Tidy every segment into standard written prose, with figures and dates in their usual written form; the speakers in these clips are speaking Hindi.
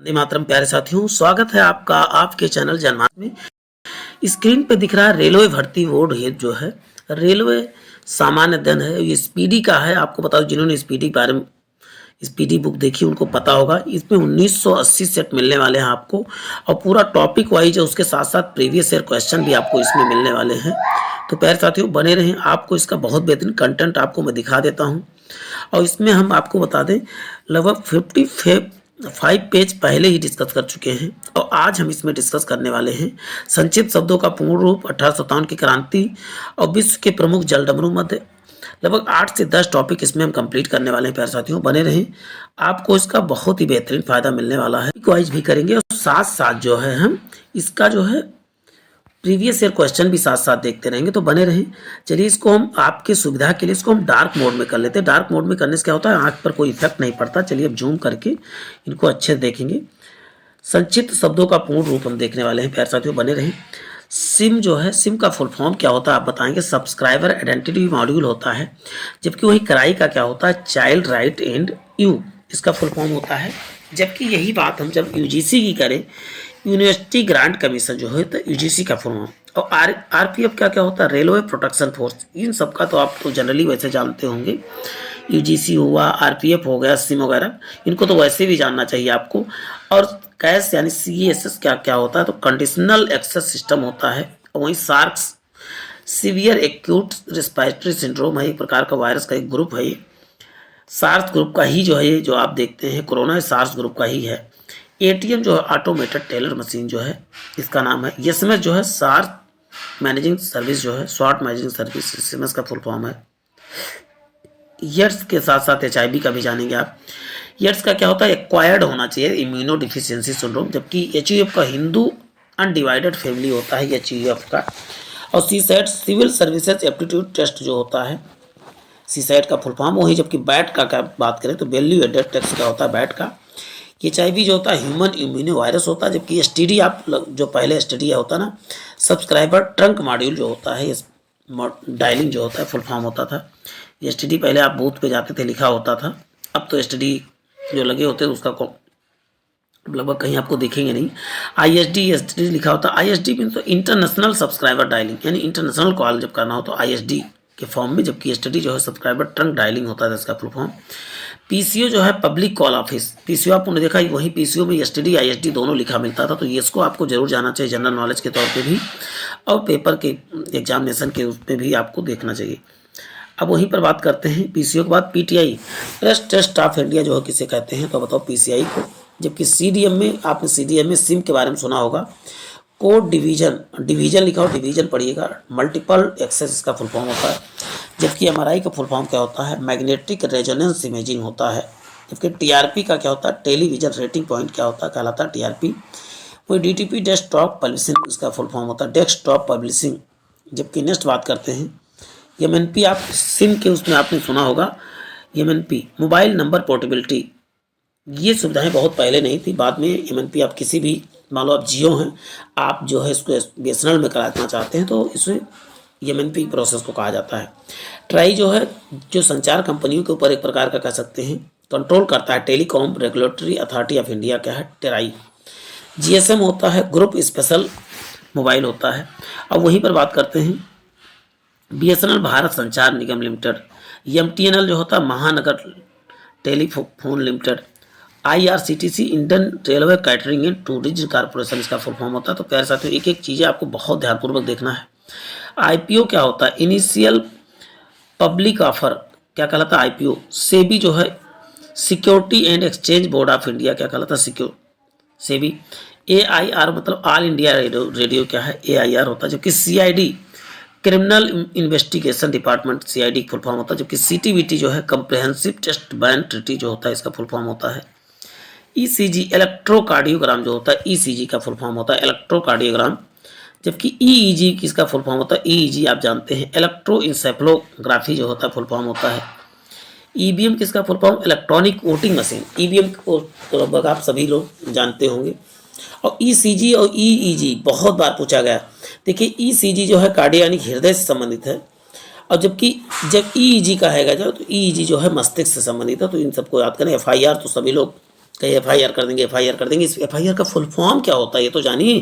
वंदे मातरम। प्यारे साथियों, स्वागत है आपका आपके चैनल जनमानस में। स्क्रीन पे दिख रहा है रेलवे भर्ती बोर्ड है जो है रेलवे सामान्य अध्ययन है। ये स्पीडी का है। आपको बता दो, जिन्होंने स्पीडी के बारे में स्पीडी बुक देखी उनको पता होगा। इसमें 1980 सेट मिलने वाले हैं आपको, और पूरा टॉपिक वाइज है। उसके साथ साथ प्रीवियस ईयर क्वेश्चन भी आपको इसमें मिलने वाले हैं। तो प्यारे साथियों बने रहें, आपको इसका बहुत बेहतरीन कंटेंट आपको मैं दिखा देता हूँ। और इसमें हम आपको बता दें, लगभग 55 पेज पहले ही डिस्कस कर चुके हैं, और आज हम इसमें डिस्कस करने वाले हैं संक्षिप्त शब्दों का पूर्ण रूप, 1857 की क्रांति और विश्व के प्रमुख जलडमरू मध्य। लगभग 8 से 10 टॉपिक इसमें हम कंप्लीट करने वाले हैं। प्यारे साथियों बने रहें, आपको इसका बहुत ही बेहतरीन फायदा मिलने वाला है। वाइज भी करेंगे और साथ साथ जो है हम इसका जो है प्रीवियस ईयर क्वेश्चन भी साथ साथ देखते रहेंगे। तो बने रहें। चलिए, इसको हम आपके सुविधा के लिए इसको हम डार्क मोड में कर लेते हैं। डार्क मोड में करने से क्या होता है, आंख पर कोई इफेक्ट नहीं पड़ता। चलिए अब जूम करके इनको अच्छे से देखेंगे। संक्षिप्त शब्दों का पूर्ण रूप हम देखने वाले हैं। प्यारे साथियों बने रहें। सिम जो है, सिम का फुल फॉर्म क्या होता है आप बताएंगे। सब्सक्राइबर आइडेंटिटी मॉड्यूल होता है। जबकि वही कराई का क्या होता है, चाइल्ड राइट एंड यू, इसका फुल फॉर्म होता है। जबकि यही बात हम जब यूजीसी की करें, यूनिवर्सिटी ग्रांट कमीशन जो है, तो यूजीसी का फुल फॉर्म। और आरपीएफ क्या क्या होता है, रेलवे प्रोटेक्शन फोर्स। इन सब का तो आप तो जनरली वैसे जानते होंगे। यूजीसी हुआ, आरपीएफ हो गया, सिम वगैरह, इनको तो वैसे भी जानना चाहिए आपको। और कैश यानी सीएसएस क्या क्या होता है, तो कंडीशनल एक्सेस सिस्टम होता है। और वहीं सार्क्स सीवियर एक्यूट रिस्पायरेटरी सिंड्रोम है, एक प्रकार का वायरस का एक ग्रुप है। ये सार्स ग्रुप का ही जो है, ये जो आप देखते हैं कोरोना, सार्स ग्रुप का ही है। एटीएम जो है, ऑटोमेटेड टेलर मशीन जो है, इसका नाम है। एसएमएस जो है, सार्स मैनेजिंग सर्विस जो है, शॉर्ट मैनेजिंग सर्विस, एसएमएस का फुल फॉर्म है। एड्स के साथ साथ एचआईवी का भी जानेंगे आप। एड्स का क्या होता है, एक्वायर्ड होना चाहिए इम्यूनो डिफिशियंसी सिंड्रोम। जबकि एचयूएफ का हिंदू अनडिवाइडेड फैमिली होता है एचयूएफ का। और CSAT civil services aptitude test जो होता है, सीसैट का फुल फॉर्म वही। जबकि बैट का क्या बात करें तो वैल्यू एडेड टैक्स का होता है बैट का। एचआईवी जो होता है ह्यूमन इम्यूनो वायरस होता है। जबकि एसटीडी आप जो पहले एसटीडी होता ना, सब्सक्राइबर ट्रंक मॉड्यूल जो होता है, डायलिंग जो होता है फुल फॉर्म होता था। एसटीडी पहले आप बूथ पे जाते थे, लिखा होता था। अब तो एसटीडी जो लगे होते हैं उसका लगभग कहीं आपको दिखेंगे नहीं। आईएसडी एसटीडी लिखा होता है। आईएसडी मीन तो इंटरनेशनल सब्सक्राइबर डायलिंग, यानी इंटरनेशनल कॉल जब करना हो तो आईएसडी के फॉर्म में। जबकि एसटीडी जो है सब्सक्राइबर ट्रंक डायलिंग होता है, इसका फुल फॉर्म। पीसीओ जो है पब्लिक कॉल ऑफिस। पीसीओ आपने देखा वही पीसीओ में एसटीडी आईएसडी दोनों लिखा मिलता था। तो ये इसको आपको जरूर जाना चाहिए जनरल नॉलेज के तौर पे भी, और पेपर के एग्जामिनेशन के उस पर भी आपको देखना चाहिए। अब वहीं पर बात करते हैं पीसीओ के बाद PTI, press trust of India जो है किसे कहते हैं, तो बताओ पीसीआई को। जबकि सीडीएम में, आपने सीडीएम में सिम के बारे में सुना होगा। कोड डिवीजन, डिवीजन लिखा हो, डिवीजन पढ़िएगा। मल्टीपल एक्सेस इसका फुल फॉर्म होता है। जबकि एमआरआई का फुल फॉर्म क्या होता है, मैग्नेटिक रेजोनेंस इमेजिंग होता है। जबकि टीआरपी का क्या होता है, टेलीविजन रेटिंग पॉइंट क्या होता है, कहलाता है टीआरपी। वही डीटीपी डेस्कटॉप पब्लिशिंग, इसका फुल फॉर्म होता है डेस्कटॉप पब्लिशिंग। जबकि नेक्स्ट बात करते हैं एमएनपी, आप सिम के उसमें आपने सुना होगा एमएनपी, मोबाइल नंबर पोर्टेबिलिटी। ये सुविधाएं बहुत पहले नहीं थी, बाद में एमएनपी आप किसी भी, मान लो आप जियो हैं, आप जो है इसको बीएसएनएल में कराना चाहते हैं तो इसे एमएनपी प्रोसेस को कहा जाता है। ट्राई जो है, जो संचार कंपनियों के ऊपर एक प्रकार का कह सकते हैं कंट्रोल करता है, telecom regulatory authority of India क्या है, टेराई। जीएसएम होता है ग्रुप स्पेशल मोबाइल होता है। अब वहीं पर बात करते हैं बीएसएनएल भारत संचार निगम लिमिटेड। एमटीएनएल जो होता है महानगर telephone limited. IRCTC Indian railway catering and tourism corporation, इसका फुल फॉर्म होता है। तो प्यारे साथियों एक एक चीज़ें आपको बहुत ध्यानपूर्वक देखना है। आईपीओ क्या होता है, इनिशियल पब्लिक ऑफर क्या कहलाता है, आईपीओ। सेबी जो है security and exchange board of India, क्या कहलाता है, सेबी। एआईआर मतलब ऑल इंडिया रेडियो क्या है, एआईआर होता है। जबकि CID criminal investigation department, CID full form होता है। जबकि सीटीबीटी जो है कंप्रिहेंसिव टेस्ट बैन ट्रीटी जो होता है, इसका फुल फॉर्म होता है। ईसीजी इलेक्ट्रोकार्डियोग्राम जो होता है, ईसीजी का फुल फॉर्म होता है इलेक्ट्रोकार्डियोग्राम। जबकि ईईजी किसका फुल फॉर्म होता है, ईईजी आप जानते हैं इलेक्ट्रोइंसेफलोग्राफी जो होता है फुल फॉर्म होता है। ईवीएम किसका full form, electronic voting machine. EVM को तो लगभग आप सभी लोग जानते होंगे। और ईसीजी और ईईजी बहुत बार पूछा गया। देखिए ईसीजी जो है कार्डियो यानी हृदय से संबंधित है, और जबकि जब ईईजी का हैगा जो, तो ईईजी जो है मस्तिष्क से संबंधित है। तो इन सबको याद करें। एफआईआर तो सभी लोग कहीं FIR कर देंगे, FIR कर देंगे। इस FIR का फुल फॉर्म क्या होता है ये तो जानिए।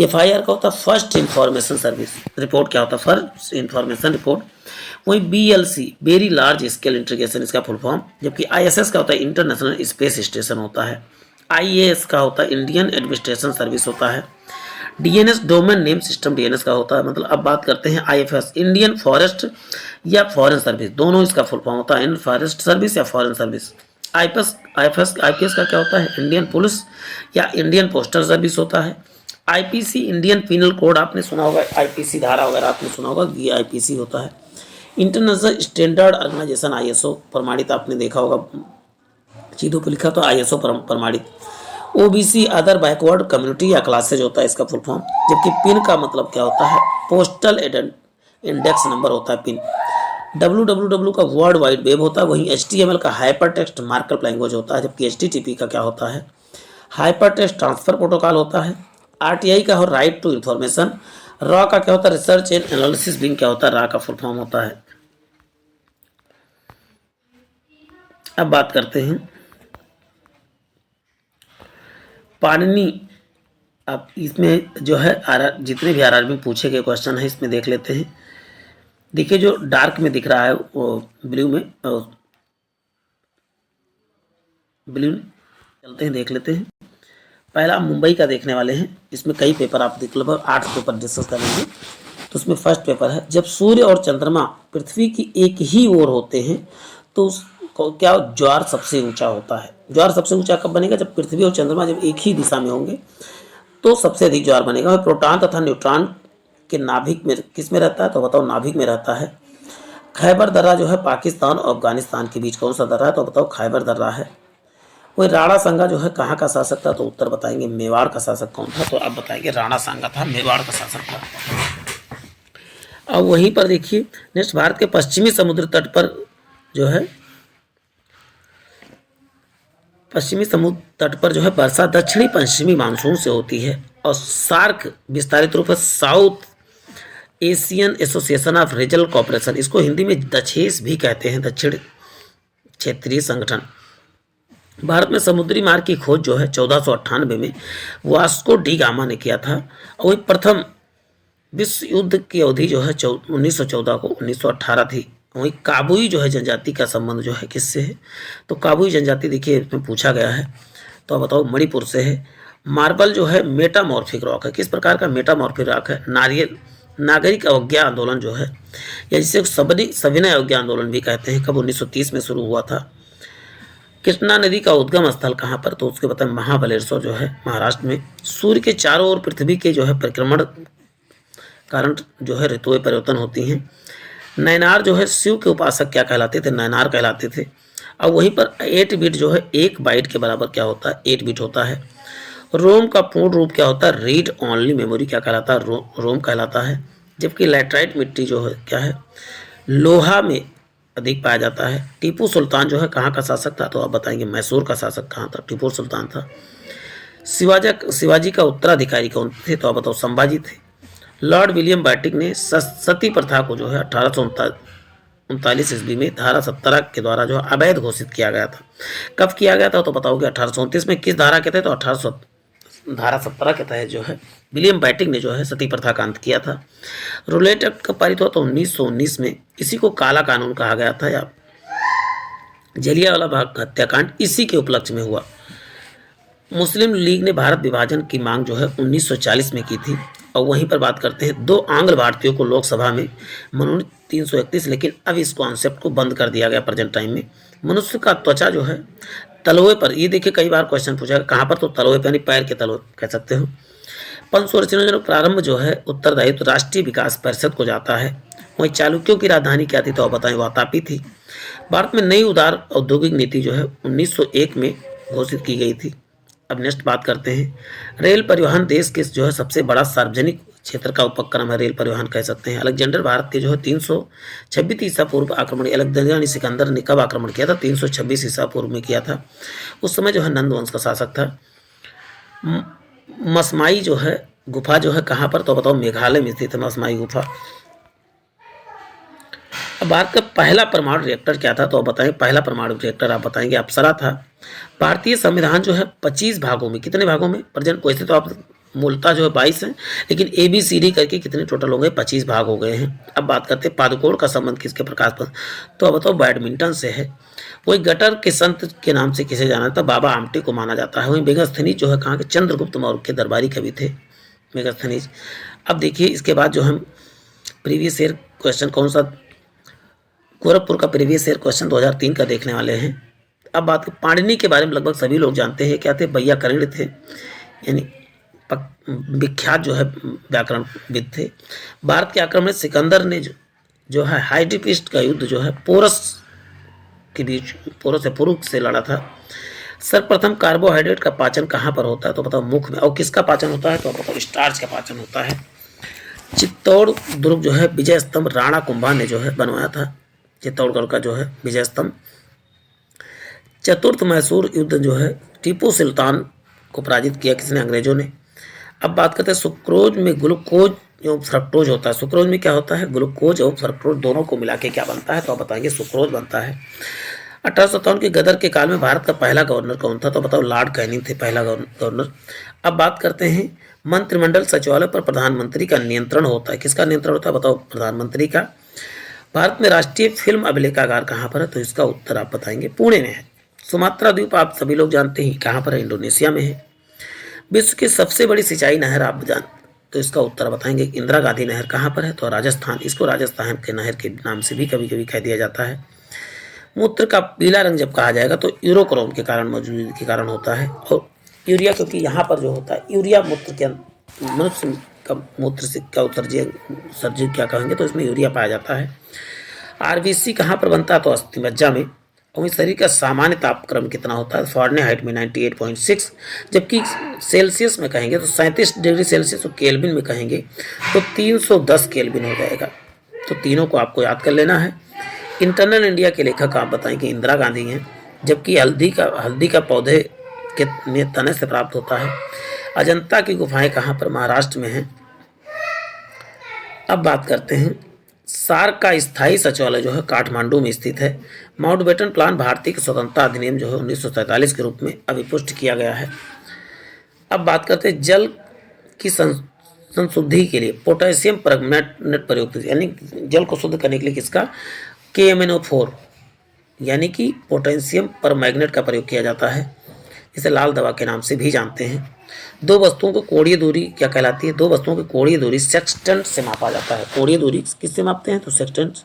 FIR का होता है फर्स्ट इंफॉर्मेशन सर्विस रिपोर्ट। क्या होता है? First information report. वही BLC very large scale integration इसका फुल फॉर्म। जबकि ISS का होता है इंटरनेशनल स्पेस स्टेशन होता है। IAS का होता है इंडियन एडमिनिस्ट्रेशन सर्विस होता है। DNS domain name system DNS का होता है। मतलब अब बात करते हैं IFS इंडियन फॉरेस्ट या फॉरेन सर्विस, दोनों इसका फुल फॉर्म होता है, इन फॉरेस्ट सर्विस या फॉरेन सर्विस। IPS का क्या होता है? इंडियन पुलिस या इंडियन पोस्टल सर्विस होता है। IPC इंडियन पीनल कोड आपने सुना होगा, IPC धारा वगैरह आपने सुना होगा, ये IPC होता है। इंटरनेशनल स्टैंडर्ड ऑर्गेनाइजेशन ISO प्रमाणित आपने देखा होगा, चीज़ों पर लिखा तो ISO प्रमाणित। OBC अदर बैकवर्ड कम्युनिटी या क्लासेज होता है इसका फुल फॉर्म। जबकि पिन का मतलब क्या होता है? पोस्टल इंडेक्स नंबर होता है पिन। www का वर्ल्ड वाइड वेब होता है। वहीं HTML का हाइपर टेक्स्ट मार्कअप लैंग्वेज होता है। जबकि HTTP का क्या होता है? हाइपर टेक्स्ट ट्रांसफर प्रोटोकॉल होता है। RTI का हो राइट टू इंफॉर्मेशन। रॉ का क्या होता है? रिसर्च एंड एनालिसिस विंग क्या होता है? रॉ का फुल फॉर्म होता है। अब बात करते हैं पाणिनि। अब इसमें जो है जितने भी RR में पूछे गए क्वेश्चन है इसमें देख लेते हैं। देखिए जो डार्क में दिख रहा है वो ब्लू में, ब्लू चलते हैं देख लेते हैं। पहला मुंबई का देखने वाले हैं। इसमें कई पेपर आप देख लगभग 8 पेपर डिस्कस करेंगे। तो उसमें फर्स्ट पेपर है, जब सूर्य और चंद्रमा पृथ्वी की एक ही ओर होते हैं तो उसको क्या ज्वार सबसे ऊंचा होता है? ज्वार सबसे ऊंचा कब बनेगा? जब पृथ्वी और चंद्रमा जब एक ही दिशा में होंगे तो सबसे अधिक ज्वार बनेगा। प्रोटॉन तथा न्यूट्रॉन के नाभिक में किस में रहता है? तो बताओ नाभिक में रहता है। खैबर दर्रा जो है पाकिस्तान और अफगानिस्तान के बीच कौन सा दर्रा है? तो बताओ खैबर दर्रा है। वही राणा सांगा जो है कहाँ का शासक था? तो उत्तर बताएंगे मेवाड़ का शासक कौन था? तो अब बताएंगे राणा सांगा था, मेवाड़ का शासक था। अब वहीं पर देखिए नेक्स्ट, भारत के पश्चिमी समुद्र तट पर जो है पश्चिमी समुद्र तट पर जो है वर्षा दक्षिणी पश्चिमी मानसून से होती है। और सार्क विस्तारित रूप है south Asian association of regional cooperation, इसको हिंदी में दक्षेस भी कहते हैं, दक्षिण क्षेत्रीय संगठन। भारत में समुद्री मार्ग की खोज जो है 1498 में वास्को डी गामा ने किया था। और वही प्रथम विश्व युद्ध की अवधि जो है 1914 को 1918 थी। वहीं काबुई जो है जनजाति का संबंध जो है किससे है? तो काबुई जनजाति देखिए इसमें पूछा गया है, तो अब बताओ मणिपुर से है। मार्बल जो है मेटामॉर्फिक रॉक है। किस प्रकार का मेटामॉर्फिक रॉक है? नागरिक अवज्ञा आंदोलन जो है, या जिसे सविनय अवज्ञा आंदोलन भी कहते हैं, कब 1930 में शुरू हुआ था। कृष्णा नदी का उद्गम स्थल कहाँ पर? तो उसके बताएं महाबलेश्वर जो है महाराष्ट्र में। सूर्य के चारों ओर पृथ्वी के जो है परिक्रमण कारण जो है ऋतुएं परिवर्तन होती हैं। नैनार जो है शिव के उपासक क्या कहलाते थे? नैनार कहलाते थे। अब वहीं पर 8 बिट जो है 1 बाइट के बराबर क्या होता है? 8 बिट होता है। रोम का पूर्ण रूप क्या होता है? रीड ओनली मेमोरी क्या कहलाता है? रोम कहलाता है। जबकि लैटराइट मिट्टी जो है क्या है? लोहा में अधिक पाया जाता है। टीपू सुल्तान जो है कहाँ का शासक था? तो आप बताएंगे मैसूर का शासक कहाँ था? टीपू सुल्तान था। शिवाजी का उत्तराधिकारी कौन थे? तो आप बताओ संभाजी थे। लॉर्ड विलियम बैटिक ने सती प्रथा को जो है 1839 ईस्वी में धारा 17 के द्वारा जो अवैध घोषित किया गया था। कब किया गया था? तो बताओगे 1829 में। किस धारा के तहत? तो धारा 17 के तहत जो है विलियम बैटिक ने जो है सती प्रथा का अंत किया था। रूलेट एक्ट कब पारित हुआ? तो 1919 में। इसी को काला कानून कहा गया था, या जलियांवाला बाग हत्याकांड इसी के उपलक्ष्य में हुआ। मुस्लिम लीग ने भारत विभाजन की मांग जो है 1940 में की थी। और वहीं पर बात करते हैं 2 आंग्ल भारतीयों को लोकसभा में मनोनीत 331, लेकिन अब इस कॉन्सेप्ट को बंद कर दिया गया प्रेजेंट टाइम में। मनुष्य का त्वचा जो है तलवे पर, ये देखिए कई बार क्वेश्चन पूछा कहाँ पर? तो तलवे पर यानी पैर के तलवे कह सकते हो। पंच सूर्य प्रारंभ जो है उत्तरदायित्व राष्ट्रीय विकास परिषद को जाता है। वहीं चालुक्यों की राजधानी क्या थी? तो आप बताएं वातापी थी। भारत में नई उदार औद्योगिक नीति जो है 1901 में घोषित की गई थी। अब नेक्स्ट बात करते हैं रेल परिवहन देश के जो है सबसे बड़ा सार्वजनिक क्षेत्र का उपक्रम है, रेल परिवहन कह सकते हैं। अलेक्जेंडर भारत के जो है 326 ईसा पूर्व आक्रमण, अलेक्जेंडर सिकंदर ने कब आक्रमण किया था? 326 ईसा पूर्व में किया था। उस समय जो है नंद वंश का शासक था। मसमाई जो है गुफा जो है कहाँ पर? तो बताओ मेघालय में स्थित है मसमाई गुफा। अब भारत का पहला परमाणु रिएक्टर क्या था? तो बताएं पहला परमाणु रिएक्टर आप बताएंगे अप्सरा था। भारतीय संविधान जो है 25 भागों में, कितने भागों में प्रेजेंट, वैसे तो आप मूलतः जो है 22 हैं, लेकिन ABCD करके कितने टोटल हो गए, 25 भाग हो गए हैं। अब बात करते हैं पादुकोण का संबंध किसके प्रकाश पर, तो अब बताओ बैडमिंटन से है। वही गटर के संत के नाम से किसे जाना था, बाबा आमटे को माना जाता है। वहीं मेगास्थनीज जो है कहाँ के, चंद्रगुप्त मौर्य के दरबारी कवि थे मेगास्थनीज। अब देखिए इसके बाद जो हम प्रीवियस ईयर क्वेश्चन कौन सा, गोरखपुर का प्रीवियस ईयर क्वेश्चन 2003 का देखने वाले हैं। अब बात करें पाणिनि के बारे में, लगभग सभी लोग जानते हैं, क्या थे, वैयाकरण थे, यानी विख्यात जो है व्याकरणविद थे। भारत के आक्रमण में सिकंदर ने जो है हाइडीपिस्ट का युद्ध जो है पोरस के बीच, पोरस से पुरुष से लड़ा था। सर्वप्रथम कार्बोहाइड्रेट का पाचन कहाँ पर होता है, तो बताओ मुख में। और किसका पाचन होता है, तो बताओ स्टार्च का पाचन होता है। चित्तौड़ दुर्ग जो है विजय स्तंभ राणा कुंभा ने जो है बनवाया था, चित्तौड़गढ़ का जो है विजय स्तंभ। चतुर्थ मैसूर युद्ध जो है टीपू सुल्तान को पराजित किया किसने, अंग्रेजों ने। अब बात करते हैं सुक्रोज में ग्लूकोज एवं फ्रक्टोज होता है। सुक्रोज में क्या होता है, ग्लूकोज और फ्रक्टोज दोनों को मिला के क्या बनता है, तो आप बताएंगे सुक्रोज बनता है। 1857 के गदर के काल में भारत का पहला गवर्नर कौन था, तो बताओ लॉर्ड कैनिंग थे पहला गवर्नर। अब बात करते हैं मंत्रिमंडल सचिवालय पर प्रधानमंत्री का नियंत्रण होता है, किसका नियंत्रण होता है, बताओ प्रधानमंत्री का। भारत में राष्ट्रीय फिल्म अभिलेखागार कहाँ पर है, तो इसका उत्तर आप बताएंगे पुणे में है। सुमात्रा द्वीप आप सभी लोग जानते हैं कहाँ पर है, इंडोनेशिया में है। विश्व की सबसे बड़ी सिंचाई नहर आप जान, तो इसका उत्तर बताएंगे इंदिरा गांधी नहर कहाँ पर है, तो राजस्थान। इसको राजस्थान के नहर के नाम से भी कभी कभी कह दिया जाता है। मूत्र का पीला रंग जब कहा जाएगा तो यूरोक्रोम के कारण, मौजूदगी के कारण होता है। और यूरिया, क्योंकि यहाँ पर जो होता है यूरिया मूत्र के मनुष्य का मूत्र से क्या उत्सर्जित क्या कहेंगे, तो इसमें यूरिया पाया जाता है। RBC कहाँ पर बनता है, तो अस्थि मज्जा में। और शरीर का सामान्य तापक्रम कितना होता है, फ़ारेनहाइट में 98.6, जबकि सेल्सियस में कहेंगे तो 37 डिग्री सेल्सियस, और केल्विन में कहेंगे तो 310 केल्विन हो जाएगा। तो तीनों को आपको याद कर लेना है। इंटरनल इंडिया के लेखक आप बताएं कि इंदिरा गांधी हैं, जबकि हल्दी का पौधे के तने से प्राप्त होता है। अजंता की गुफाएं कहाँ पर, महाराष्ट्र में हैं। अब बात करते हैं सार्क का स्थायी सचिवालय जो है काठमांडू में स्थित है। माउंटबेटन प्लान भारतीय स्वतंत्रता अधिनियम जो है 1947 के रूप में अभिपुष्ट किया गया है। अब बात करते हैं जल की संशुद्धि के लिए पोटेशियम परमैंगनेट प्रयुक्त, यानी जल को शुद्ध करने के लिए किसका, KMnO4 यानी कि पोटेशियम परमैंगनेट का प्रयोग किया जाता है। इसे लाल दवा के नाम से भी जानते हैं। दो वस्तुओं को कोणीय दूरी क्या कहलाती है, दो वस्तुओं की कोणीय दूरी सेक्सटेंट से मापा जाता है। कोणीय दूरी किससे मापते हैं, तो सेक्सटेंट।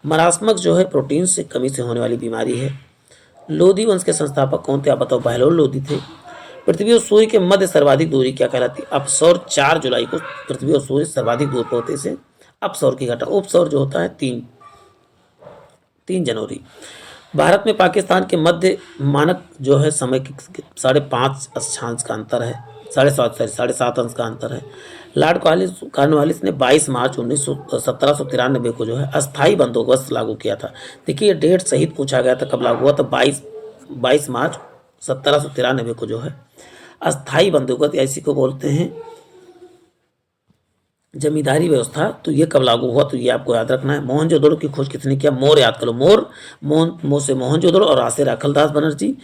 मरासमक जो है प्रोटीन से कमी से होने वाली बीमारी है। लोधी वंश के संस्थापक कौन थे, आप बताओ, बहलोल लोधी थे। पृथ्वी और सूर्य के मध्य सर्वाधिक दूरी क्या कहलाती है, अपसौर। 4 जुलाई को पृथ्वी और सूर्य सर्वाधिक दूर पर होते से अपसौर की घटा। उपसौर जो होता है 3 जनवरी। भारत में पाकिस्तान के मध्य मानक जो है समय की 5.5 अक्षांश का अंतर है, 7.5 अंश का अंतर है। लॉर्ड कॉर्नवालिस ने 22 मार्च 1793 को जो है अस्थायी बंदोबस्त लागू किया था। देखिए ये डेट सहित पूछा गया था कब लागू हुआ, तो 22 मार्च 1793 को जो है अस्थायी बंदोबस्त, ऐसी को बोलते हैं जमींदारी व्यवस्था, तो ये कब लागू हुआ, तो ये आपको याद रखना है। मोहनजोदड़ो की खोज किसने किया, मोर याद करो, मोर से मोहनजोदड़ो और आसे राखलदास बनर्जी।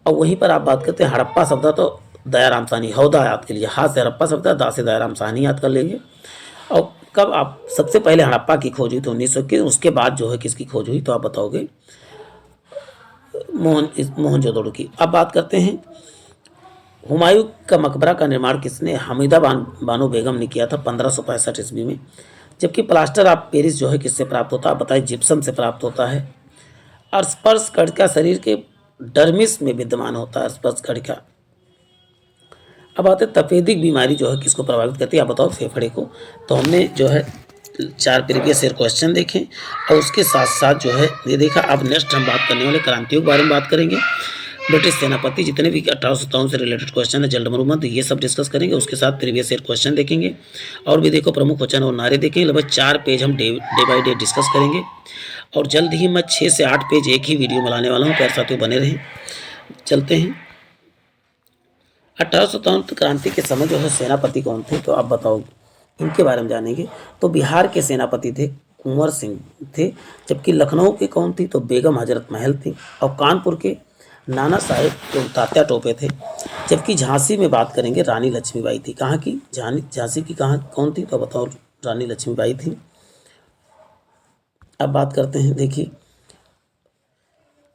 और वहीं पर आप बात करते हैं हड़प्पा शब्द, तो दयाराम साहनी, हौदा याद के लिए, हाथ से हड़प्पा शब्द, दा से दयाराम साहनी याद कर लेंगे। और कब आप सबसे पहले हड़प्पा की खोज हुई, तो 1900 की। उसके बाद जो है किसकी खोज हुई, तो आप बताओगे मोहनजोदड़ो की। अब बात करते हैं हुमायूं का मकबरा का निर्माण किसने, हमीदा बानो बेगम ने किया था 1565 ईस्वी में। जबकि प्लास्टर ऑफ पेरिस जो है किससे प्राप्त होता है, आप बताइए, जिप्सम से प्राप्त होता है। और स्पर्श कणिका शरीर के डर्मिस में विद्यमान होता है, स्पर्श कणिका। अब आते तपेदिक बीमारी जो है किसको प्रभावित करती है, आप बताओ, फेफड़े को। तो हमने जो है 4 प्रीवियस ईयर क्वेश्चन देखे और उसके साथ साथ जो है ये देखा। अब नेक्स्ट हम बात करने वाले क्रांतियों के बारे में बात करेंगे। ब्रिटिश सेनापति जितने भी 1857 से रिलेटेड क्वेश्चन है, जल मरूमत, ये सब डिस्कस करेंगे। उसके साथ प्रीवियस ईयर क्वेश्चन देखेंगे और भी देखो प्रमुख वचन और नारे देखेंगे। लगभग 4 पेज हम डे बाई डे डिस्कस करेंगे और जल्द ही मैं 6 से 8 पेज एक ही वीडियो में लाने वाला हूँ। प्यारे साथियों बने रहें। चलते हैं 1857 क्रांति के समय जो है सेनापति कौन थे, तो आप बताओ, इनके बारे में जानेंगे। तो बिहार के सेनापति थे कुंवर सिंह थे, जबकि लखनऊ के कौन थी, तो बेगम हजरत महल थी। और कानपुर के नाना साहेब तो तात्या टोपे थे। जबकि झांसी में बात करेंगे रानी लक्ष्मीबाई थी। कहाँ की? झांसी की कहाँ कौन थी? तो बताओ, रानी लक्ष्मीबाई थी। अब बात करते हैं, देखिए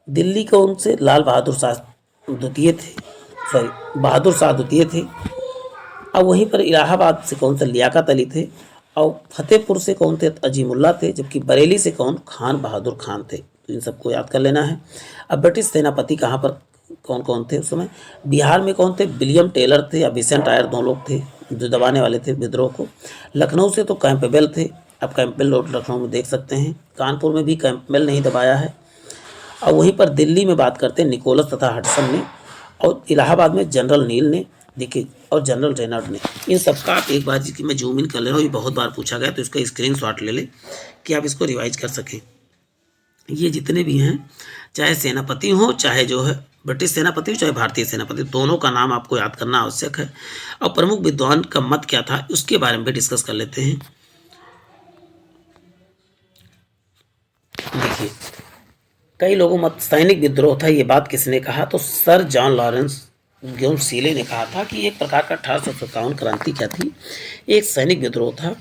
दिल्ली कौन से? लाल बहादुर शास्त्री द्वितीय थे, सॉरी बहादुर शाह द्वितीय थे। अब वहीं पर इलाहाबाद से कौन थे? लियाकत अली थे। और फतेहपुर से कौन थे? अजीमुल्ला थे। जबकि बरेली से कौन? खान बहादुर खान थे। तो इन सबको याद कर लेना है। अब ब्रिटिश सेनापति कहाँ पर कौन कौन थे उस समय? बिहार में कौन थे? विलियम टेलर थे या विसेंट आयर, दो लोग थे जो दबाने वाले थे विद्रोह को। लखनऊ से तो कैंपबेल थे। अब कैंपबेल रोड लखनऊ में देख सकते हैं। कानपुर में भी कैंपबेल नहीं दबाया है। और वहीं पर दिल्ली में बात करते हैं निकोलस तथा हडसन ने। और इलाहाबाद में जनरल नील ने, देखिए, और जनरल रेनॉल्ड ने। इन सबका आप एक बार जी मैं जूम इन कर ले रहा हूँ, ये बहुत बार पूछा गया तो इसका स्क्रीनशॉट ले लें कि आप इसको रिवाइज कर सकें। ये जितने भी हैं, चाहे सेनापति हो, चाहे जो है ब्रिटिश सेनापति हो, चाहे भारतीय सेनापति, दोनों का नाम आपको याद करना आवश्यक है। और प्रमुख विद्वान का मत क्या था उसके बारे में भी डिस्कस कर लेते हैं। देखिए, कई लोगों मत सैनिक विद्रोह था, ये बात किसने कहा? तो सर जॉन लॉरेंस ग्यूम सीले ने कहा था कि एक प्रकार का 1857 क्रांति क्या थी? एक सैनिक विद्रोह था।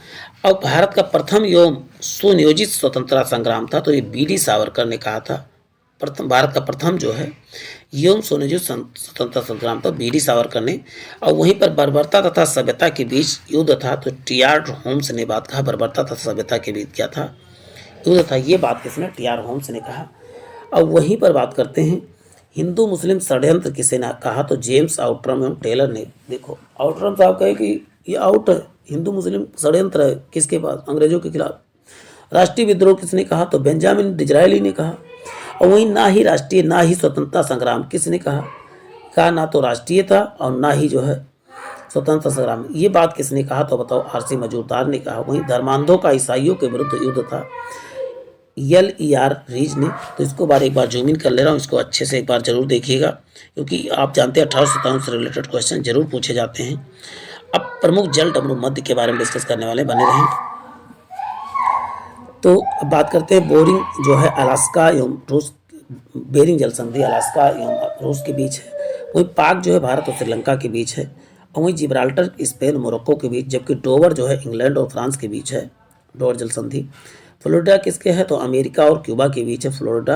और भारत का प्रथम एवं सुनियोजित स्वतंत्रता संग्राम था। तो ये बी.डी. सावरकर ने कहा था। प्रथम भारत का प्रथम जो है एवं सुनियोजित स्वतंत्रता संग्राम था बी.डी. सावरकर ने। और वहीं पर बर्बरता तथा सभ्यता के बीच युद्ध था। तो टी.आर. होम्स ने बात कहा, बर्बरता तथा सभ्यता के बीच क्या था? युद्ध था। ये बात किसने? टी.आर. होम्स ने कहा। अब वहीं पर बात करते हैं हिंदू मुस्लिम षड्यंत्र किसे ने कहा? तो जेम्स आउटरम एवं टेलर ने। देखो, आउटरम साहब कहे कि ये आउट है, हिंदू मुस्लिम षड्यंत्र है किसके पास? अंग्रेजों के खिलाफ। राष्ट्रीय विद्रोह किसने कहा? तो बेंजामिन डिज़रायली ने कहा। और वहीं ना ही राष्ट्रीय ना ही स्वतंत्रता संग्राम किसने कहा ना तो राष्ट्रीय था और ना ही जो है स्वतंत्रता संग्राम। ये बात किसने कहा? तो बताओ, आर.सी. मजूमदार ने कहा। वहीं धर्मांधों का ईसाइयों के विरुद्ध युद्ध था, L.E.R. रीज ने। तो इसको एक बार जूम इन कर ले रहा हूँ, इसको अच्छे से एक बार जरूर देखिएगा क्योंकि आप जानते हैं 1857 से रिलेटेड क्वेश्चन जरूर पूछे जाते हैं। अब प्रमुख जल डमरू मध्य के बारे में डिस्कस करने वाले, बने रहें। तो अब बात करते हैं बोरिंग जो है अलास्का एवं रूस, बेरिंग जल संधि अलास्का एवं रूस के बीच है। वहीं पाक जो है भारत और श्रीलंका के बीच है। और वहीं जिब्राल्टर स्पेन मोरक्को के बीच। जबकि डोवर जो है इंग्लैंड और फ्रांस के बीच है, डोवर जल संधि। फ्लोरिडा किसके है? तो अमेरिका और क्यूबा के बीच है फ्लोरिडा।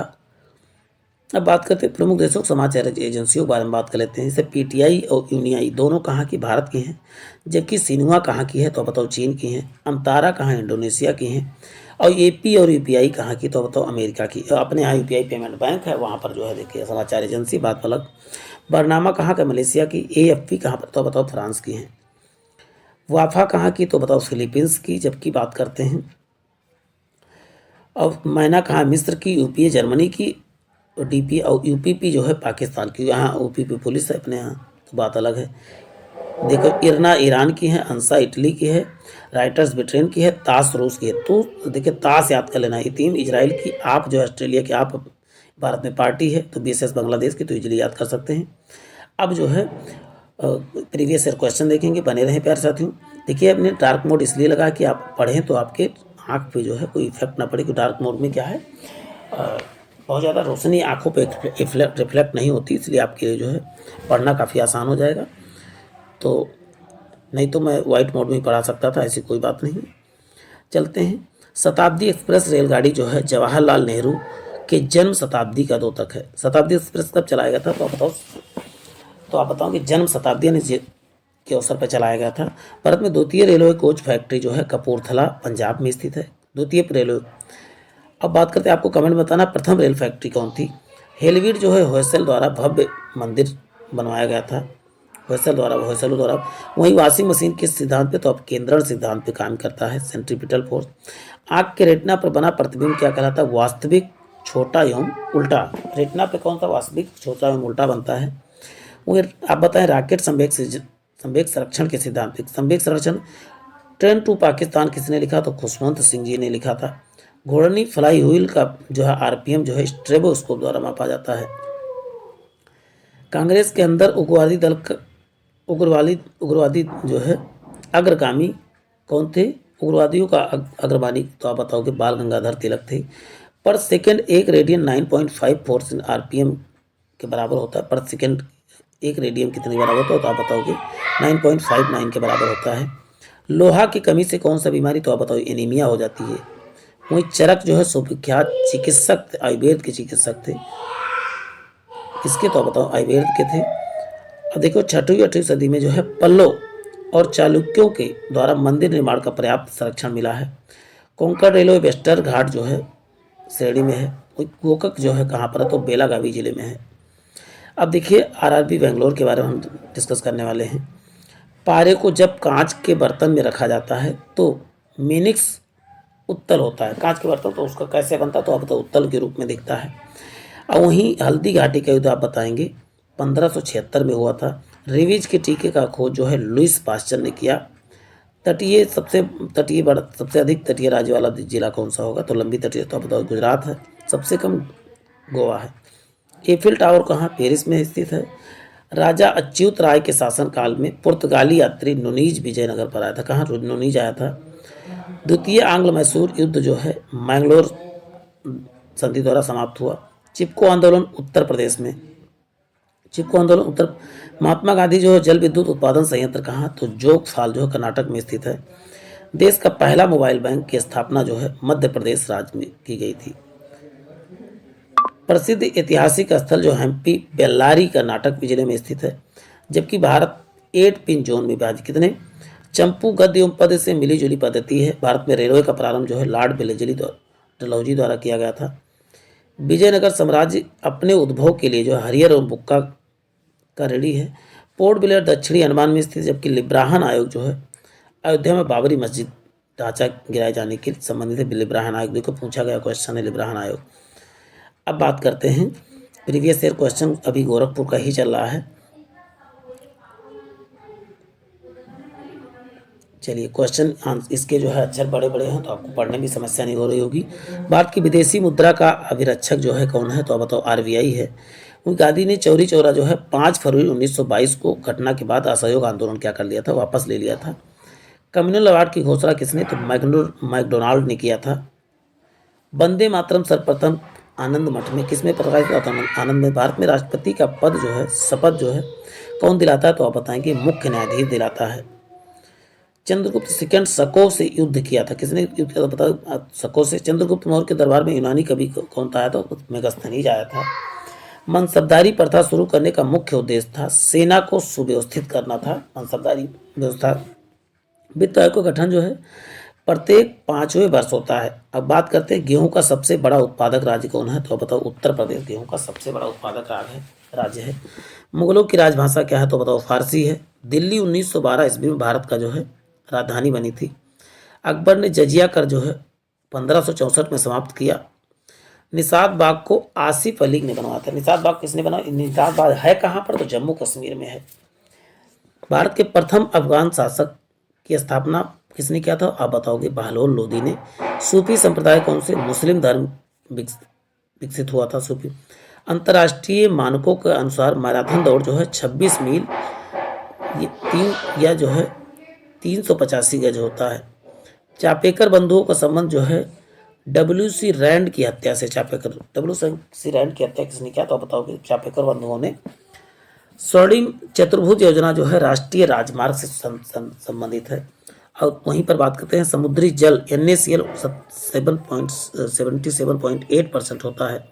अब बात करते हैं प्रमुख देशों समाचार एजेंसियों के बारे में बात कर लेते हैं। जैसे पीटीआई और यूनिआई दोनों कहाँ की? भारत की हैं। जबकि सिन्हुआ कहाँ की है? तो बताओ, चीन की हैं। अमतारा कहाँ? इंडोनेशिया की हैं। और एपी और यूपीआई कहाँ की? तो बताओ, अमेरिका की। अपने यहाँ यूपीआई पेमेंट बैंक है, वहाँ पर जो है देखिए समाचार एजेंसी, बात अलग। बरनामा कहाँ का? मलेशिया की। एएफपी कहाँ पर? तो बताओ, फ्रांस की हैं। वाफा कहाँ की? तो बताओ, फिलीपींस की। जबकि बात करते हैं और मैना कहाँ? मिस्र की। यूपीए जर्मनी की। और डीपी और यूपीपी जो है पाकिस्तान की। यहाँ ओपीपी पुलिस है अपने यहाँ, तो बात अलग है। देखो, इरना ईरान की है, अंसा इटली की है, राइटर्स ब्रिटेन की है, ताश रूस की है। तो देखिए, ताश याद कर लेना। इतीम इजराइल की, आप जो है ऑस्ट्रेलिया की, आप भारत में पार्टी है। तो बीएसएस बांग्लादेश की, तो इजली याद कर सकते हैं। अब जो है प्रीवियस ईयर क्वेश्चन देखेंगे, बने रहें प्यारे साथियों। देखिए, अपने डार्क मोड इसलिए लगा कि आप पढ़ें तो आपके आँख पे जो है कोई इफेक्ट ना पड़े। कि डार्क मोड में क्या है, बहुत ज़्यादा रोशनी आँखों पे रिफ्लेक्ट नहीं होती, इसलिए आपके लिए जो है पढ़ना काफ़ी आसान हो जाएगा। तो नहीं तो मैं वाइट मोड में ही पढ़ा सकता था, ऐसी कोई बात नहीं। चलते हैं। शताब्दी एक्सप्रेस रेलगाड़ी जो है जवाहरलाल नेहरू के जन्म शताब्दी का द्योतक है। शताब्दी एक्सप्रेस कब चलाया गया था? तो आप बताओ कि जन्म शताब्दी के अवसर पर चलाया गया था। भारत में द्वितीय रेलवे कोच फैक्ट्री जो है कपूरथला पंजाब में स्थित है, द्वितीय रेलवे। अब बात करते हैं, आपको कमेंट में बताना प्रथम रेल फैक्ट्री कौन थी? हेलवीड जो है होयसल द्वारा भव्य मंदिर बनवाया गया था, होयसलों द्वारा। वहीं वॉशिंग मशीन किस सिद्धांत पे? तो अब केंद्रण सिद्धांत पे काम करता है, सेंट्रीपिटल फोर्स। आँख के रेटिना पर बना प्रतिबिंब क्या कहलाता है? वास्तविक छोटा एवं उल्टा। रेटिना पे कौन सा वास्तविक छोटा एवं उल्टा बनता है? वो आप बताएं, रॉकेट संवेग संरक्षण के सिद्धांत पे। संवेग संरक्षण ट्रेन टू पाकिस्तान किसने लिखा? तो खुशवंत सिंह जी ने लिखा था। घोड़नी फ्लाई व्हील का जो है आरपीएम जो है स्ट्रेबोस्कोप द्वारा मापा जाता है। कांग्रेस के अंदर उग्रवादी जो है अग्रगामी कौन थे? उग्रवादियों का अग्रगामी तो आप बताओगे बाल गंगाधर तिलक थे। पर सेकंड एक रेडियन 9.54 आरपीएम के बराबर होता है। प्रति सेकंड 1 रेडियन कितने बराबर होता है तो आप बताओगे 9.59 के बराबर होता है। लोहा की कमी से कौन सा बीमारी, तो आप बताओ एनीमिया हो जाती है। वहीं चरक जो है सुविख्यात चिकित्सक थे, आयुर्वेद के चिकित्सक थे। किसके, तो आप बताओ आयुर्वेद के थे। अब देखो 6वीं-8वीं सदी में जो है पल्लव और चालुक्यों के द्वारा मंदिर निर्माण का पर्याप्त संरक्षण मिला है। कोंकण रेलवे वेस्टर घाट जो है श्रेणी में है। गोकक जो है कहाँ पर है, तो बेलागावी जिले में है। अब देखिए आरआरबी बेंगलोर के बारे में हम डिस्कस करने वाले हैं। पारे को जब कांच के बर्तन में रखा जाता है तो मिनिक्स उत्तल होता है। कांच के बर्तन तो उसका कैसे बनता है, तो अब तो उत्तल के रूप में दिखता है। और वहीं हल्दी घाटी का युद्ध आप बताएंगे 1576 में हुआ था। रिविज के टीके का खोज जो है लुइस पास्चर ने किया। सबसे अधिक तटीय राज्य वाला जिला कौन सा होगा, तो लंबी तटीय, तो आप बताओ गुजरात है। सबसे कम गोवा है। एफिल टावर कहाँ, पेरिस में स्थित है। राजा अच्युत राय के शासनकाल में पुर्तगाली यात्री नुनीज विजयनगर पर आया था। कहाँ नुनीज आया था। द्वितीय आंग्ल मैसूर युद्ध जो है मैंगलोर संधि द्वारा समाप्त हुआ। चिपको आंदोलन उत्तर प्रदेश में। चिपको आंदोलन उत्तर। महात्मा गांधी जो है जल विद्युत उत्पादन संयंत्र कहाँ, तो जोग फाल जो है कर्नाटक में स्थित है। देश का पहला मोबाइल बैंक की स्थापना जो है मध्य प्रदेश राज्य में की गई थी। प्रसिद्ध ऐतिहासिक स्थल जो हम्पी बेल्लारी कर्नाटक जिले में स्थित है। जबकि भारत 8 पिन जोन में विभाजित कितने, चंपू गद्य एवं पद से मिली जुली पद्धति है। भारत में रेलवे का प्रारंभ जो है लॉर्ड डलहौजी द्वारा किया गया था। विजयनगर साम्राज्य अपने उद्भव के लिए जो हरियर एवं बुक्का का ऋणी है। पोर्ट ब्लेयर दक्षिणी अंडमान में स्थित। जबकि लिब्राहन आयोग जो है अयोध्या में बाबरी मस्जिद ढांचा गिराए जाने के संबंधित है। लिब्राहन आयोग देखो पूछा गया क्वेश्चन है लिब्राहन आयोग। अब बात करते हैं प्रीवियस ईयर क्वेश्चन, अभी गोरखपुर का ही चल रहा है। चलिए क्वेश्चन इसके जो है अक्षर बड़े बड़े हैं तो आपको पढ़ने में समस्या नहीं हो रही होगी। भारत की विदेशी मुद्रा का अभिरक्षक जो है कौन है, तो आप बताओ आरबीआई है। गांधी ने चौरी चौरा जो है 5 फरवरी 1922 को घटना के बाद असहयोग आंदोलन क्या कर लिया था, वापस ले लिया था। कम्युनल अवार्ड की घोषणा किसने, तो मैकडोनाल्ड ने किया था। वंदे मातरम सर्वप्रथम आनंद मठ में किसमें प्रकाशित हुआ था, आनंद में। भारत में राष्ट्रपति का पद जो है शपथ जो है कौन दिलाता है, तो आप बताएंगे मुख्य न्यायाधीश दिलाता है। चंद्रगुप्त सेकंड शको से युद्ध किया था, किसने युद्ध किया था बताओ, शको से। चंद्रगुप्त मौर्य के दरबार में यूनानी कवि कौन था, तो मेगस्थनीज आया था। मनसबदारी प्रथा शुरू करने का मुख्य उद्देश्य था सेना को सुव्यवस्थित करना था। मनसबदारी व्यवस्था। वित्त आयोग का गठन जो है प्रत्येक 5वें वर्ष होता है। अब बात करते हैं गेहूं का सबसे बड़ा उत्पादक राज्य कौन है, तो बताओ उत्तर प्रदेश गेहूं का सबसे बड़ा उत्पादक राज्य है। मुगलों की राजभाषा क्या है, तो बताओ फारसी है। दिल्ली 1912 ईस्वी में भारत का जो है राजधानी बनी थी। अकबर ने जजिया कर जो है 1564 में समाप्त किया। निषाद बाग को आसिफ अली ने बनवाया था। निषाद बाग किसने बनाया, निषाद बाग है कहाँ पर, तो जम्मू कश्मीर में है। भारत के प्रथम अफगान शासक की स्थापना किसने किया था, आप बताओगे बहलोल लोदी ने। सूफी संप्रदाय कौन से, मुस्लिम धर्म विकसित हुआ था सूफी। अंतर्राष्ट्रीय मानकों के अनुसार मैराथन दौड़ जो है 26 मील जो है 385 गज होता है। चापेकर बंधुओं का संबंध जो है डब्ल्यू.सी. रैंड की हत्या से। डब्ल्यू.सी. रैंड की हत्या किसने किया, तो बताओगे चापेकर बंधुओं ने। स्वर्णिम चतुर्भुज योजना जो है राष्ट्रीय राजमार्ग से संबंधित है। और वहीं पर बात करते हैं समुद्री जल NaCl 77.8% होता है।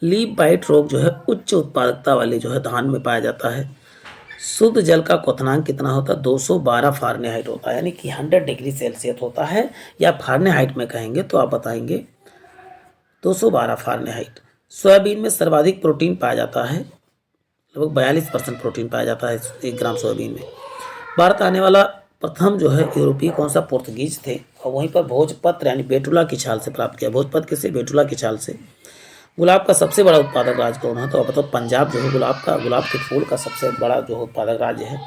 लीफ बाइट रोग जो है उच्च उत्पादकता वाले जो है धान में पाया जाता है। शुद्ध जल का क्वथनांक कितना होता है, 212 फारेनहाइट होता है, यानी कि 100 डिग्री सेल्सियस होता है। या फारेनहाइट में कहेंगे तो आप बताएंगे 212 फारेनहाइट। सोयाबीन में सर्वाधिक प्रोटीन पाया जाता है, लगभग 42% प्रोटीन पाया जाता है 1 ग्राम सोयाबीन में। भारत आने वाला प्रथम जो है यूरोपीय कौन सा, पुर्तगीज थे। और वहीं पर भोजपत्र यानी बेटुला की छाल से प्राप्त किया। भोजपत्र किससे, बेटुला की छाल से। गुलाब का सबसे बड़ा उत्पादक राज्य कौन है, तो आप बताओ पंजाब जो है गुलाब के फूल का सबसे बड़ा जो उत्पादक राज्य है।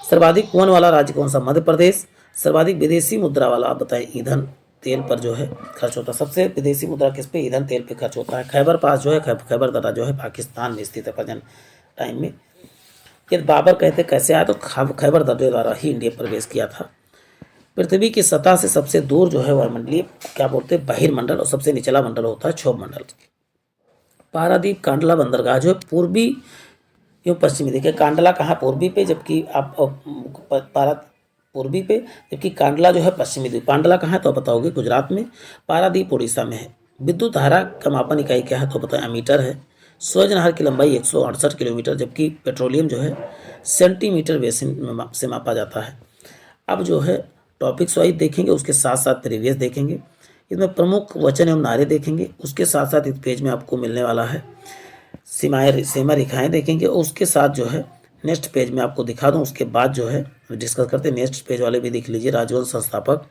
सर्वाधिक वन वाला राज्य कौन सा, मध्य प्रदेश। सर्वाधिक विदेशी मुद्रा वाला आप बताएं, ईंधन तेल पर जो है खर्च होता है। सबसे विदेशी मुद्रा किस पे, ईंधन तेल पे खर्च होता है। खैबर पास जो है खैबर दर्रा जो है पाकिस्तान में स्थित है प्रेजेंट टाइम में। यदि बाबर कहते कैसे आया, तो खैबर दर्रे द्वारा ही इंडिया प्रवेश किया था। पृथ्वी की सतह से सबसे दूर जो है वायुमंडलीय क्या बोलते हैं, बहिर्मंडल। और सबसे निचला मंडल होता है क्षोभ मंडल। पारादीप कांडला बंदरगाह जो है पूर्वी एवं पश्चिमी, देखिए कांडला कहाँ पूर्वी पे, जबकि आप पारा पूर्वी पे, जबकि कांडला जो है पश्चिमी द्वीप। कांडला कहाँ है तो आप बताओगे गुजरात में, पारादीप उड़ीसा में है। विद्युत धारा का मापन इकाई क्या है तो बताएं एमीटर है। स्वज नहर की लंबाई 168 किलोमीटर, जबकि पेट्रोलियम जो है सेंटीमीटर बेसिन से मापा जाता है। अब जो है टॉपिक्स वाइज देखेंगे, उसके साथ साथ प्रीवियस देखेंगे, इसमें प्रमुख वचन एवं नारे देखेंगे, उसके साथ साथ इस पेज में आपको मिलने वाला है सीमा रेखाएं देखेंगे, और उसके साथ जो है नेक्स्ट पेज में आपको दिखा दूं, उसके बाद जो है डिस्कस करते हैं। नेक्स्ट पेज वाले भी देख लीजिए, राजवंश संस्थापक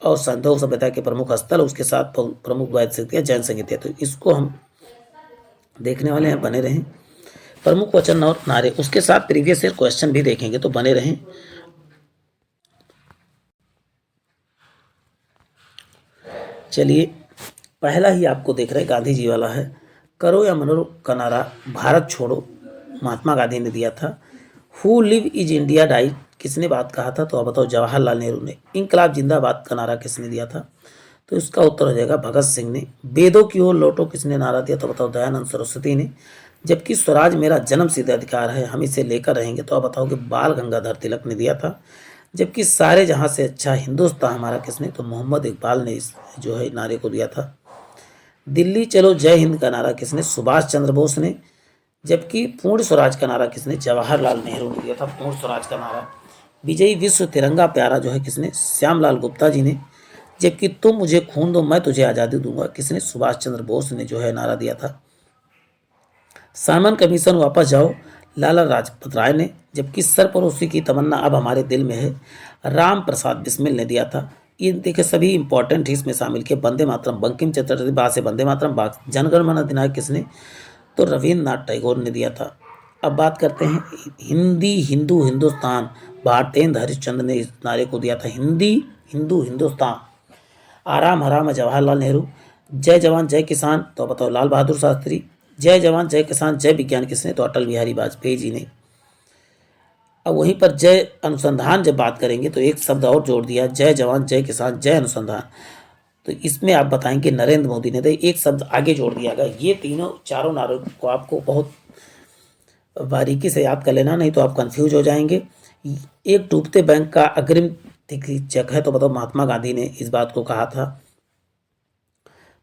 और संधव सभ्यता के प्रमुख स्थल, उसके साथ प्रमुख वैदिक शक्तियाँ, जैन संगीत, तो इसको हम देखने वाले हैं, बने रहें। प्रमुख वचन और नारे, उसके साथ प्रीवियस ईयर क्वेश्चन भी देखेंगे, तो बने रहें। चलिए पहला ही आपको देख रहे गांधी जी वाला है, करो या मरो का नारा भारत छोड़ो महात्मा गांधी ने दिया था। Who live if India die किसने बात कहा था तो आप बताओ जवाहरलाल नेहरू ने। इंकलाब जिंदाबाद का नारा किसने दिया था तो इसका उत्तर हो जाएगा भगत सिंह ने। वेदों की ओर लौटो किसने नारा दिया तो बताओ दयानंद सरस्वती ने। जबकि स्वराज मेरा जन्म सिद्ध अधिकार है, हम इसे लेकर रहेंगे, तो आप बताओगे बाल गंगाधर तिलक ने दिया था। जबकि सारे जहां से अच्छा हिंदुस्तान हमारा किसने तो मोहम्मद इकबाल ने इस जो है नारे को दिया था। दिल्ली चलो जय हिंद का नारा किसने सुभाष चंद्र बोस ने। जबकि पूर्ण स्वराज का नारा किसने जवाहरलाल नेहरू ने दिया था, पूर्ण स्वराज का नारा। विजयी विश्व तिरंगा प्यारा जो है किसने श्यामलाल गुप्ता जी ने। जबकि तुम मुझे खून दो मैं तुझे आज़ादी दूंगा किसने सुभाष चंद्र बोस ने जो है नारा दिया था। साइमन कमीशन वापस जाओ लाला लाजपत राय ने। जबकि सरपरोसी की तमन्ना अब हमारे दिल में है राम प्रसाद बिस्मिल ने दिया था। ये देखिए सभी इंपॉर्टेंट ही इसमें शामिल किए। वंदे मातरम बंकिम चटर्जी बा से वंदे मातरम बा। जनगण मन अधिनायक किसने तो रविन्द्रनाथ टैगोर ने दिया था। अब बात करते हैं हिंदी हिंदू हिंदुस्तान, भारतेंद्र हरिश्चंद्र ने इस नारे को दिया था। हिंदी हिंदू हिंदुस्तान, आराम हराम जवाहरलाल नेहरू। जय जवान जय किसान तो बताओ लाल बहादुर शास्त्री। जय जवान जय किसान जय विज्ञान किसने तो अटल बिहारी वाजपेयी जी ने। अब वहीं पर जय अनुसंधान जब बात करेंगे तो एक शब्द और जोड़ दिया, जय जवान जय किसान जय अनुसंधान, तो इसमें आप बताएंगे नरेंद्र मोदी ने। तो एक शब्द आगे जोड़ दिया गया। ये तीनों चारों नारों को आपको बहुत बारीकी से याद कर लेना, नहीं तो आप कंफ्यूज हो जाएंगे। एक डूबते बैंक का अग्रिम चेक है तो बताओ महात्मा गांधी ने इस बात को कहा था।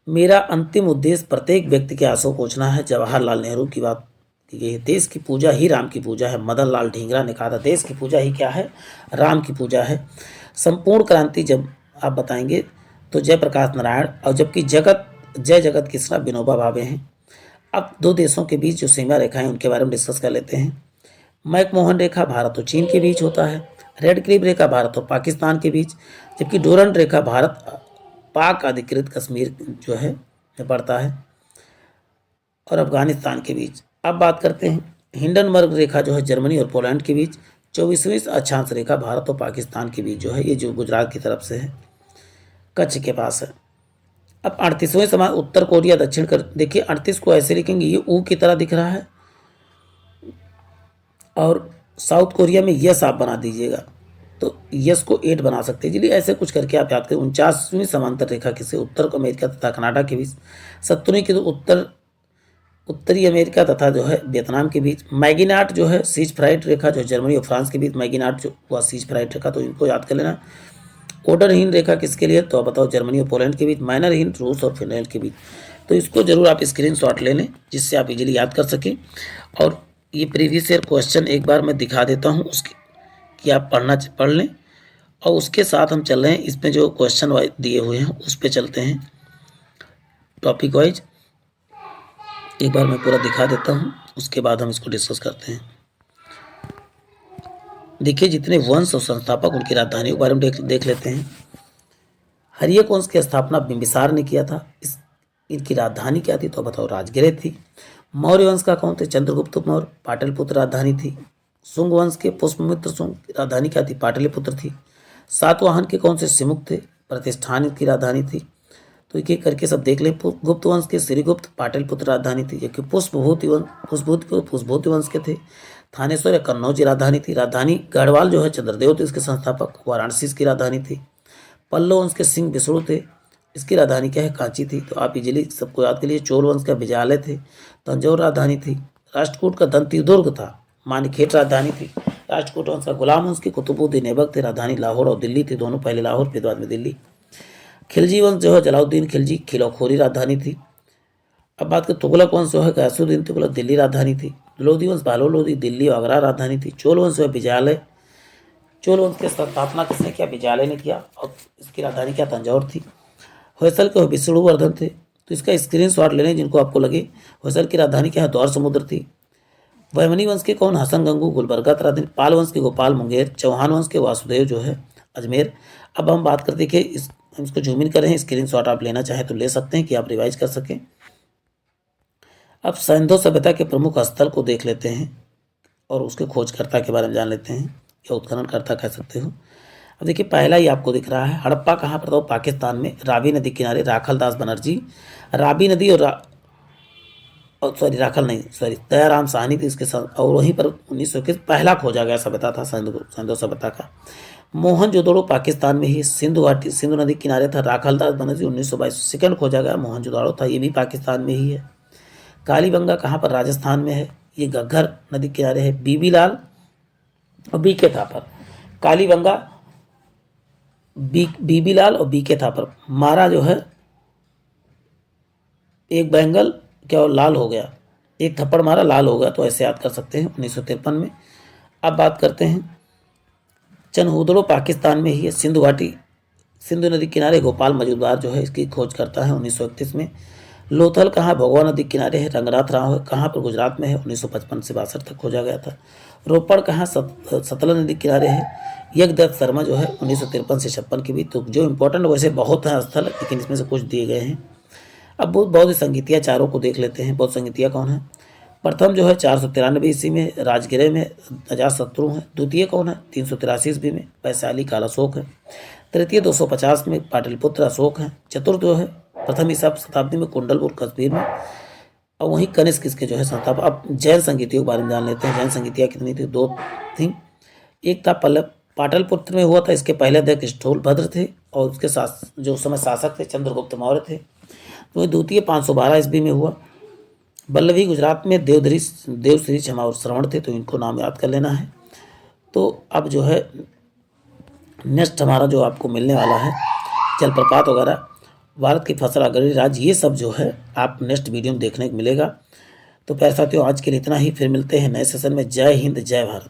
मेरा अंतिम उद्देश्य प्रत्येक व्यक्ति के आंसू पोंछना है, जवाहरलाल नेहरू की बात ये। देश की पूजा ही राम की पूजा है, मदन लाल ढींगरा ने कहा था देश की पूजा ही क्या है राम की पूजा है। संपूर्ण क्रांति जब आप बताएंगे तो जयप्रकाश नारायण, और जबकि जय जगत किसना विनोबा भावे हैं। अब दो देशों के बीच जो सीमा रेखा है उनके बारे में डिस्कस कर लेते हैं। मैकमोहन रेखा भारत और चीन के बीच होता है। रेड क्लिफ रेखा भारत और पाकिस्तान के बीच। जबकि डोरंड रेखा भारत पाक अधिकृत कश्मीर जो है पड़ता है और अफगानिस्तान के बीच। अब बात करते हैं हिंडनबर्ग रेखा जो है जर्मनी और पोलैंड के बीच। 24वीं अक्षांश रेखा भारत और पाकिस्तान के बीच जो है ये जो गुजरात की तरफ से है, कच्छ के पास है। अब 38वें समान उत्तर कोरिया दक्षिण कर, देखिए 38 को ऐसे लिखेंगे ये ऊ की तरह दिख रहा है, और साउथ कोरिया में यस आप बना दीजिएगा तो यस को 8 बना सकते हैं। चलिए ऐसे कुछ करके आप याद करें। 49वीं समांतर रेखा किसे उत्तर अमेरिका तथा कनाडा के बीच। 70वीं की तो उत्तरी अमेरिका तथा जो है वियतनाम के बीच। मैगिनाट जो है सीज फ्राइट रेखा जो जर्मनी और फ्रांस के बीच, मैगिनाट जो हुआ सीज फ्राइट रेखा, तो इनको याद कर लेना। ओडरहीन रेखा किसके लिए तो आप बताओ जर्मनी और पोलैंड के बीच। माइनरहीन रूस और फिनलैंड के बीच। तो इसको जरूर आप स्क्रीनशॉट ले लें जिससे आप इजीली याद कर सकें। और ये प्रीवियस ईयर क्वेश्चन एक बार मैं दिखा देता हूँ उसके कि आप पढ़ लें, और उसके साथ हम चल रहे हैं इसमें जो क्वेश्चन दिए हुए हैं उस पर चलते हैं टॉपिक वाइज। एक बार मैं पूरा दिखा देता हूँ उसके बाद हम इसको डिस्कस करते हैं। देखिए जितने वंश और संस्थापक उनकी राजधानियों के बारे में देख लेते हैं। हर्यक वंश की स्थापना बिंबिसार ने किया था। इनकी राजधानी क्या थी तो बताओ राजगृह थी। मौर्य वंश का कौन थे चंद्रगुप्त मौर्य, पाटलिपुत्र राजधानी थी। शुंग वंश के पुष्पमित्र शुंग की राजधानी क्या थी पाटलिपुत्र थी। सातवाहन के कौन से सिमुक थे, प्रतिष्ठान की राजधानी थी। तो एक एक करके सब देख लें। गुप्त वंश के श्रीगुप्त पाटलिपुत्र राजधानी थी। जबकि पुष्पभूति वंश के थे थानेश्वर या कन्नौज की राजधानी थी। राजधानी गढ़वाल जो है चंद्रदेव थे इसके संस्थापक, वाराणसी की राजधानी थी। पल्लव वंश के सिंह विष्णु थे इसकी राजधानी क्या है? कांची थी। तो आप इजीली सबको याद के लिए चोल वंश का विजयालय थे, तंजौर राजधानी थी। राष्ट्रकूट का दंती दुर्ग था, मानखेट राजधानी थी। राष्ट्रकूट वंश का गुलाम वंश की कुतुबुद्दीन ऐबक थे, राजधानी लाहौर और दिल्ली थी, दोनों पहले लाहौर फिर बाद में दिल्ली। खिलजी वंश जो है जलालुद्दीन खिलजी, खिलौखोरी राजधानी थी। अब बात करें तुगलक वंश जो है गयासुद्दीन तुगलक, दिल्ली राजधानी थी। लोधी वंश बालो लोधी, दिल्ली और आगरा राजधानी थी। चोल वंश जो है विजयालय, चोल वंश की स्थापना किसने किया? विजयालय ने किया और इसकी राजधानी क्या? तंजौर थी। होयसल के विष्णुवर्धन थे। तो इसका स्क्रीनशॉट ले लें जिनको आपको लगे। होयसल की राजधानी क्या है? दौर समुद्र थी। बहमनी वंश के कौन? हसन गंगू, गुलबर्गा था राजधानी। पाल वंश के गोपाल मुंगेर। चौहान वंश के वासुदेव जो है अजमेर। अब हम बात करते कि हम इसको जूम इन करें, स्क्रीनशॉट आप लेना चाहें तो ले सकते हैं कि आप रिवाइज कर सकें। अब सिंधु सभ्यता के प्रमुख स्थल को देख लेते हैं और उसके खोजकर्ता के बारे में जान लेते हैं, या उत्खननकर्ता कह सकते हो। अब देखिए पहला ही आपको दिख रहा है, हड़प्पा कहाँ पर था? पाकिस्तान में, रावी नदी किनारे, राखल दास बनर्जी। रावी नदी और राखल नहीं, दयाराम साहनी थी इसके साथ, और वहीं पर 1921 पहला खोजा गया सभ्यता था सिंधु सभ्यता का। मोहनजोदड़ो पाकिस्तान में ही, सिंधु घाटी सिंधु नदी किनारे था, राखल दास बनर्जी 1922 सेकंड खोजा गया, मोहनजोदड़ो था, ये भी पाकिस्तान में ही है। कालीबंगा कहाँ पर? राजस्थान में है, ये घग्गर नदी किनारे है। बीबीलाल और बीके थापर, कालीबंगा बीबीलाल और बीके थापर। मारा जो है एक बैंगल क्या लाल हो गया, एक थप्पड़ मारा लाल हो गया, तो ऐसे याद कर सकते हैं 1953 में। अब बात करते हैं चनहुदड़ो पाकिस्तान में ही है, सिंधु घाटी सिंधु नदी किनारे, गोपाल मजूमदार जो है इसकी खोज करता है 1931 में। लोथल कहाँ? भगवा नदी किनारे है, रंगनाथ राव है, कहाँ पर? गुजरात में है, 1955 से 62 तक खोजा गया था। रोपड़ कहाँ? सतलज नदी किनारे है, यज्ञदत्त शर्मा जो है 1953 से 56 के बीच। तो जो इंपॉर्टेंट वैसे बहुत हैं स्थल, लेकिन इसमें से कुछ दिए गए हैं। अब बौद्ध संगीतिया चारों को देख लेते हैं। बौद्ध संगीतिया कौन है? प्रथम जो है 493 ईस्वी में राजगिरे में अजातशत्रु है। द्वितीय कौन है? 383 ईस्वी में वैशाली कालाशोक है। तृतीय 250 में पाटलिपुत्र अशोक है। चतुर्थ जो है प्रथम शताब्दी में कुंडलपुर कश्मीर में, और वहीं कनिष्क किसके जो है संस्थापक। अब जैन संगीतियों के बारे में जान लेते हैं। जैन संगीतियाँ कितनी थी? 2 थी। एक था पाटलिपुत्र में हुआ था, इसके पहले अध्यक्ष स्थूलभद्र थे और उसके साथ जो उस समय शासक थे चंद्रगुप्त मौर्य थे। तो द्वितीय 512 ईस्वी में हुआ। बल्लभी गुजरात में देवश्री क्षमा और श्रवण थे, तो इनको नाम याद कर लेना है। तो अब जो है नेक्स्ट हमारा जो आपको मिलने वाला है जलप्रपात वगैरह, भारत की फसल अग्रणी राज्य, ये सब जो है आप नेक्स्ट वीडियो में देखने को मिलेगा। तो प्यारे साथियों आज के लिए इतना ही, फिर मिलते हैं नए सेशन में। जय हिंद, जय भारत।